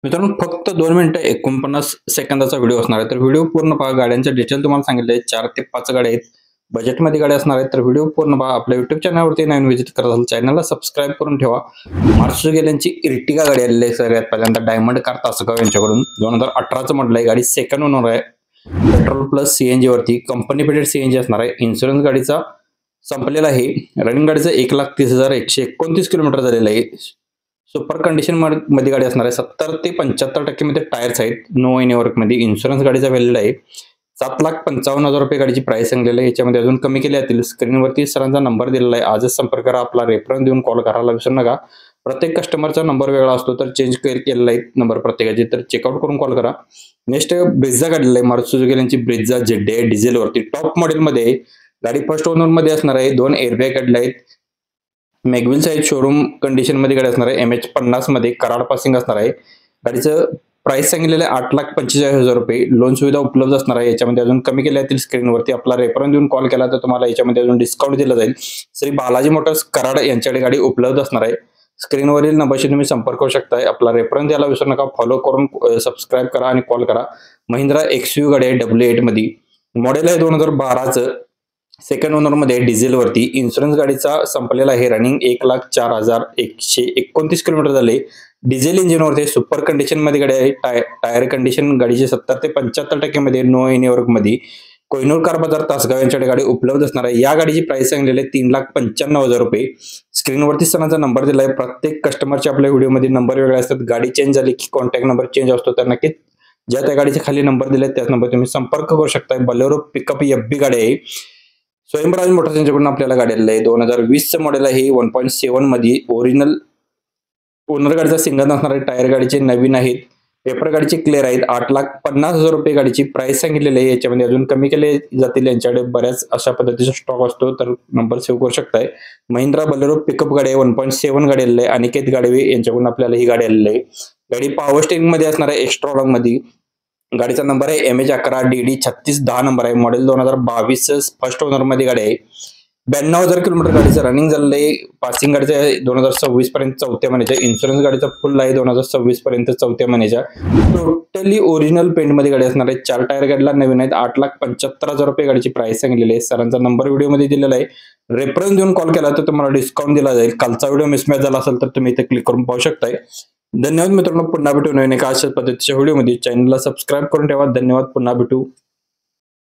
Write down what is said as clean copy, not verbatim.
मित्रांनो फक्त 2 मिनिटं 49 सेकंदाचा व्हिडिओ असणार आहे. तर व्हिडिओ पूर्ण पहा. गाड्यांचे डिटेल तुम्हाला सांगितले आहे. 4 ते 5 गाड्या आहेत. बजेटमध्ये गाड्या असणार आहेत. तर व्हिडिओ पूर्ण पहा. आपल्या YouTube चॅनलवरती नवीन व्हिजिट करत असाल चॅनलला सबस्क्राईब करून ठेवा. मारुती यांची Ertiga गाडी आलेली आहे. सगळ्यात पहिल्यांदा डायमंड कार तासगाव यांच्याकडून 2018चं मॉडेल आहे. गाडी सेकंड ओनर आहे. पेट्रोल प्लस सीएनजी वरती कंपनी फिटेड सीएनजी असणार आहे. इन्शुरन्स गाडीचा संपलेला आहे. रनिंग गाडीचं 1,30,129 किलोमीटर झालेलं आहे. सुपर कंडिशन मध्ये गाडी असणार आहे. 70 ते 75% मध्ये टायर्स आहेत. नो एनी वर्क मध्ये. इन्शुरन्स गाडीचा व्हॅलिड आहे. 7,55,000 रुपये गाडीची प्राइस सांगलेली आहे. याच्यामध्ये अजून कमी केले जातील. स्क्रीनवरती सरांचा नंबर दिलेला आहे. आजच संपर्क करा. आपला रेफरन्स देऊन कॉल करायला विसरू नका. प्रत्येक कस्टमरचा नंबर वेगळा असतो तर चेंज केलेला आहे नंबर प्रत्येकाचे. तर चेकआउट करून कॉल करा. नेक्स्ट ब्रिझा काढलेला आहे. मारुती सुझुकी यांची ब्रिझा जेड आहे डिझेल वरती टॉप मॉडेल मध्ये. गाडी फर्स्ट ओनर मध्ये असणार आहे. 2 एअरबॅग काढले आहेत. मॅगविल साइड शोरूम कंडिशन मध्ये गाडी असणार आहे. MH50 मध्ये कराड पासिंग असणार आहे. गाडीचं प्राइस सांगितलेलं आहे 8,45,000 रुपये. लोन सुविधा उपलब्ध असणार आहे. याच्यामध्ये अजून कमी केल्या जातील. स्क्रीनवरती आपला रेफरन्स देऊन कॉल केला तर तुम्हाला याच्यामध्ये अजून डिस्काउंट दिला जाईल. श्री बालाजी मोटर्स कराड यांच्याकडे गाडी उपलब्ध असणार आहे. स्क्रीनवरील नंबरशी तुम्ही संपर्क करू शकता. आपला रेफरन्स द्यायला विसरू नका. फॉलो करून सबस्क्राईब करा आणि कॉल करा. महिंद्रा XUV गाडी आहे W8 मध्ये. मॉडेल आहे 2012चं. सेकंड ओनर मध्ये डिझेल वरती. इन्शुरन्स गाडीचा संपलेला आहे. रनिंग 1,04,129 किलोमीटर झाले. डिझेल इंजिन वरती. सुपर कंडिशन मध्ये गाडी आहे. टायर कंडिशन गाडीचे 70 ते 75% मध्ये. नो एनी वर्क मध्ये. कोहिनूर कार बाजार तासगाव यांच्याकडे गाडी उपलब्ध असणार आहे. या गाडीची प्राइस सांगलेली आहे 3,95,000 रुपये. स्क्रीनवरती सरांचा नंबर दिला आहे. प्रत्येक कस्टमरचे आपल्या व्हिडिओमध्ये नंबर वेगळे असतात. गाडी चेंज झाली की कॉन्टॅक्ट नंबर चेंज असतो. तर नक्कीच ज्या त्या गाडीच्या खाली नंबर दिले त्याच नंबर तुम्ही संपर्क करू शकता. बलेरो पिकअप FB गाडी आहे. स्वयंराज मोटर्स यांच्याकडून आपल्याला गाडी आलेली आहे. 2020चं मॉडेल आहे. 1.7 मध्ये. ओरिजिनल ओनर गाडीचा सिंगल असणार आहे. टायर गाडीचे नवीन आहेत. पेपर गाडीचे क्लिअर आहेत. 8,50,000 रुपये गाडीची प्राइस सांगितलेली आहे. याच्यामध्ये अजून कमी केले जातील. यांच्याकडे बऱ्याच अशा पद्धतीचा स्टॉक असतो तर नंबर सेव्ह करू शकताय. महिंद्रा बलेरो पिकअप गाडी आहे. 1.7 गाडी आलेली आहे. अनिकेत गाडवे यांच्याकडून आपल्याला ही गाडी आलेली आहे. गाडी पॉवर स्टेरिंग मध्ये असणार आहे. एक्स्ट्रा लॉंग मध्ये. गाडीचा नंबर आहे MH11DD 3610 नंबर आहे. मॉडेल 2022 फर्स्ट ओनर मध्ये गाडी आहे. 92,000 किलोमीटर गाडीचं रनिंग झालेलं आहे. पासिंग गाडीचं आहे 2026 पर्यंत चौथ्या महिन्याच्या. इन्शुरन्स गाडीचा फुल आहे 2026 पर्यंत चौथ्या महिन्याच्या. टोटली ओरिजिनल पेंट मध्ये गाडी असणार आहे. 4 टायर गाडीला नवीन आहेत. 8,75,000 रुपये गाडीची प्राइस सांगितलेली आहे. सरांचा नंबर व्हिडिओमध्ये दिलेला आहे. रेफरन्स देऊन कॉल केला तर तुम्हाला डिस्काउंट दिला जाईल. कालचा व्हिडिओ मिसमॅच झाला असेल तर तुम्ही इथे क्लिक करून पाहू शकताय. धन्यवाद मित्रांनो. पुन्हा भेटू नवीन एका अशाच पद्धतीच्या व्हिडिओमध्ये. चॅनलला सबस्क्राईब करून ठेवा. धन्यवाद. पुन्हा भेटू.